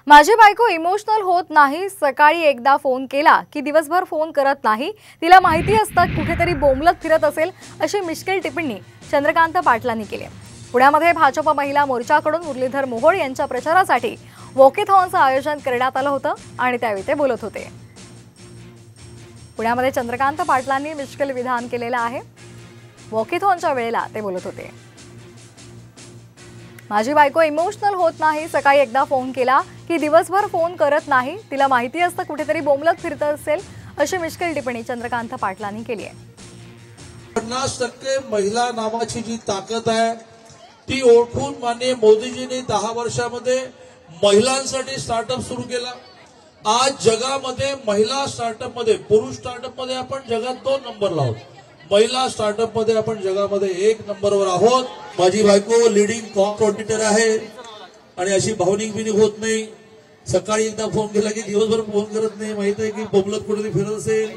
माझी बायको इमोशनल होत नाही, सकाळी एकदा फोन केला की दिवसभर फोन करत नाही, तिला माहिती असतं कुठेतरी बोंबलत फिरत असेल, अशी मिश्किल टिप्पणी चंद्रकांत पाटलांनी केली आहे। पुण्यामध्ये भाजप महिला मोर्चाकडून मुरलीधर मोहोळ यांच्या प्रचारासाठी वॉकेथॉनचं आयोजन करण्यात आलं होतं आणि त्यावेळी ते बोलत होते। पुण्यामध्ये चंद्रकांत पाटलांनी मिश्किल विधान केलेलं आहे। वॉकेथॉनच्या वेळेला ते बोलत होते। माझी बायको इमोशनल होत नाही, सकाळी एकदा फोन केला की दिवसभर फोन करत नाही, तिला माहिती असतं कुठेतरी बोंबलत फिरत असेल, अशी मिश्किल टिप्पणी चंद्रकांत पाटलांनी केली आहे। 50% महिला नावाची जी ताकद आहे ती ओळखून माननीय मोदीजींनी 10 वर्षामध्ये महिलांसाठी स्टार्टअप सुरू केला। आज जगामध्ये महिला स्टार्टअप मध्ये, पुरुष स्टार्टअप मध्ये आपण जगात 2 नंबरला आहोत, महिला स्टार्टअप मध्ये आपण जगामध्ये 1 नंबरवर आहोत। माझी बायको लीडिंग कॉम्पिटिटर आहे आणि अशी भावनिक बिनिक होत नाही, सकाळी एकदा फोन केला की दिवसभर फोन करत नाही, माहित आहे की बोंबलत कुठेतरी फिरत असेल।